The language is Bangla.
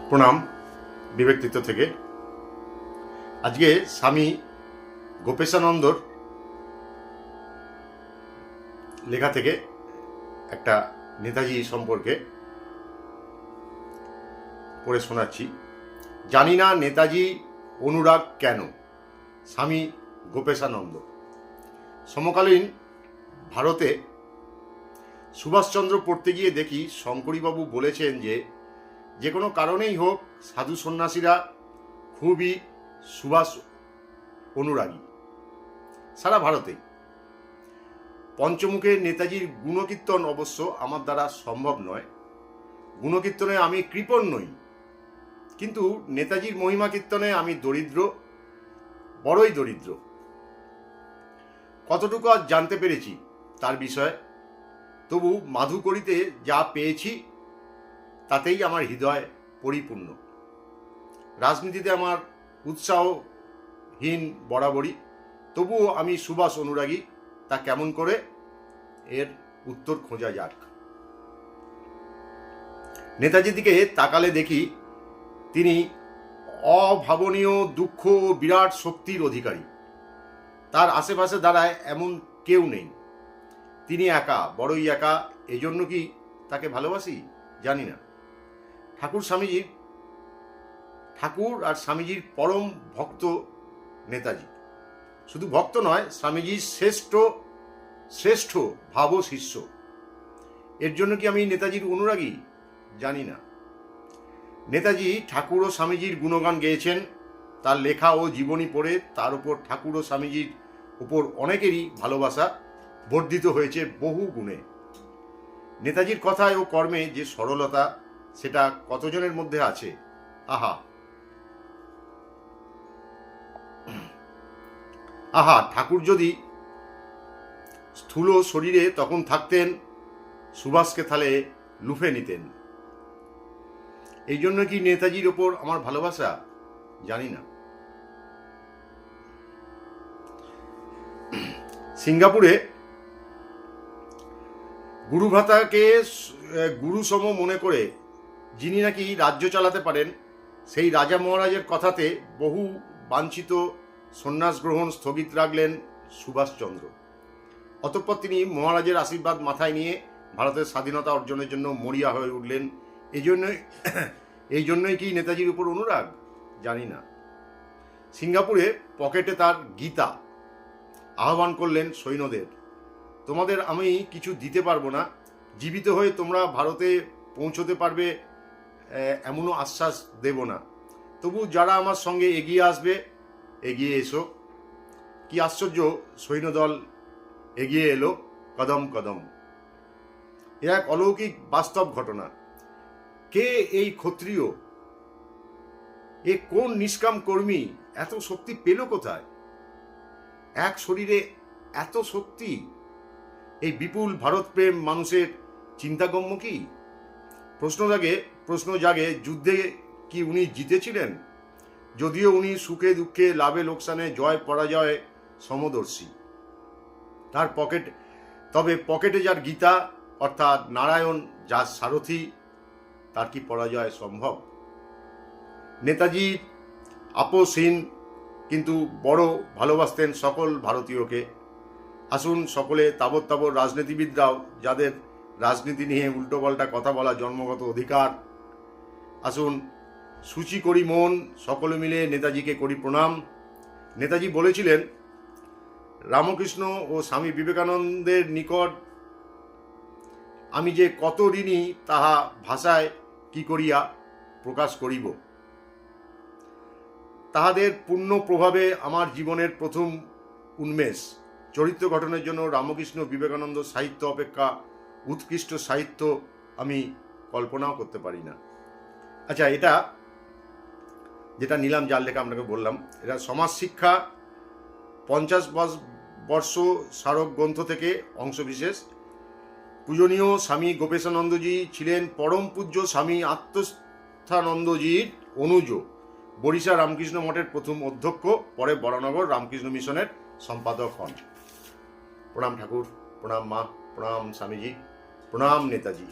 প্রণাম বিবেকতীর্থ থেকে। আজকে স্বামী গোপেশানন্দর লেখা থেকে একটা নেতাজি সম্পর্কে পড়ে শোনাচ্ছি। জানি না নেতাজি অনুরাগ কেন, স্বামী গোপেশানন্দ। সমকালীন ভারতে সুভাষচন্দ্র পড়তে গিয়ে দেখি শঙ্করীবাবু বলেছেন যে কোনো কারণেই হোক সাধু সন্ন্যাসীরা খুবই সুভাষ অনুরাগী সারা ভারতে। পঞ্চমুখে নেতাজির গুণকীর্তন অবশ্য আমার দ্বারা সম্ভব নয়, গুণকীর্তনে আমি কৃপণ নই, কিন্তু নেতাজির মহিমা কীর্তনে আমি দরিদ্র, বড়ই দরিদ্র। কতটুকু আজ জানতে পেরেছি তার বিষয়ে, তবু মাধুকরীতে যা পেয়েছি তাতেই আমার হৃদয় পরিপূর্ণ। রাজনীতিতে আমার উৎসাহহীন বরাবরই, তবুও আমি সুভাষ অনুরাগী। তা কেমন করে, এর উত্তর খোঁজা যাক। নেতাজির দিকে তাকালে দেখি তিনি অভাবনীয় দুঃখ ও বিরাট শক্তির অধিকারী। তার আশেপাশে দাঁড়ায় এমন কেউ নেই, তিনি একা, বড়ই একা। এজন্য কি তাকে ভালোবাসি জানি না। ঠাকুর আর স্বামীজির পরম ভক্ত নেতাজি। শুধু ভক্ত নয়, স্বামীজির শ্রেষ্ঠ ভাব শিষ্য। এর জন্য কি আমি নেতাজির অনুরাগী জানি না। নেতাজি ঠাকুর ও স্বামীজির গুণগান গেয়েছেন। তার লেখা ও জীবনী পড়ে তার উপর ঠাকুর ও স্বামীজির উপর অনেকেরই ভালোবাসা বর্ধিত হয়েছে বহু গুণে। নেতাজির কথায় ও কর্মে যে সরলতা, সেটা কতজনের মধ্যে আছে। আহা, ঠাকুর যদি স্থূল শরীরে তখন থাকতেন, সুভাষকে তাহলে লুফে নিতেন। এই জন্য কি নেতাজির ওপর আমার ভালোবাসা জানি না। সিঙ্গাপুরে গুরুভ্রাতাকে গুরুসম মনে করে যিনি নাকি রাজ্য চালাতে পারেন, সেই রাজা মহারাজের কথাতে বহু বাঞ্ছিত সন্ন্যাস গ্রহণ স্থগিত রাখলেন সুভাষচন্দ্র। অতঃপর তিনি মহারাজের আশীর্বাদ মাথায় নিয়ে ভারতের স্বাধীনতা অর্জনের জন্য মরিয়া হয়ে উঠলেন। এই জন্যই কি নেতাজির উপর অনুরাগ জানি না। সিঙ্গাপুরে পকেটে তার গীতা, আহ্বান করলেন সৈন্যদের, তোমাদের আমি কিছু দিতে পারবো না, জীবিত হয়ে তোমরা ভারতে পৌঁছতে পারবে এমনও আশ্বাস দেব না, তবু যারা আমার সঙ্গে এগিয়ে আসবে এগিয়ে এসো। কি আশ্চর্য, সৈন্যদল এগিয়ে এলো কদম কদম। এ এক অলৌকিক বাস্তব ঘটনা। কে এই ক্ষত্রিয়, এ কোন নিষ্কাম কর্মী এত শক্তি পেল কোথায়? এক শরীরে এত শক্তি, এই বিপুল ভারত প্রেম মানুষের চিন্তাগম্য কি? প্রশ্ন জাগে, যুদ্ধে কি উনি জিতেছিলেন? যদিও উনি সুখে দুঃখে লাভে লোকসানে জয় পরাজয় সমদর্শী। তবে পকেটে যার গীতা অর্থাৎ নারায়ণ যার সারথি, তার কি পরাজয় সম্ভব? নেতাজি আপোষহীন কিন্তু বড় ভালোবাসতেন সকল ভারতীয়কে। আসুন সকলে তাবৎ রাজনীতিবিদরাও, যাদের রাজনীতি নিয়ে উল্টোপাল্টা কথা বলা জন্মগত অধিকার, আসুন সূচি করি মন, সকলে মিলে নেতাজিকে করি প্রণাম। নেতাজি বলেছিলেন, রামকৃষ্ণ ও স্বামী বিবেকানন্দের নিকট আমি যে কত ঋণী, তাহা ভাষায় কি করিয়া প্রকাশ করিব। তাহাদের পূর্ণ প্রভাবে আমার জীবনের প্রথম উন্মেষ। চরিত্র গঠনের জন্য রামকৃষ্ণ বিবেকানন্দ সাহিত্য অপেক্ষা উৎকৃষ্ট সাহিত্য আমি কল্পনাও করতে পারি না। আচ্ছা, এটা যেটা নিলাম, যার লেখা আপনাকে বললাম, এটা সমাজ শিক্ষা 50 বর্ষ স্মারক গ্রন্থ থেকে অংশবিশেষ। পূজনীয় স্বামী গোপেশানন্দজি ছিলেন পরম পূজ্য স্বামী আত্মস্থানন্দজির অনুজ, বরিশা রামকৃষ্ণ মঠের প্রথম অধ্যক্ষ, পরে বরানগর রামকৃষ্ণ মিশনের সম্পাদক হন। প্রণাম ঠাকুর, প্রণাম মা, প্রণাম স্বামীজি, প্রণাম নেতাজি।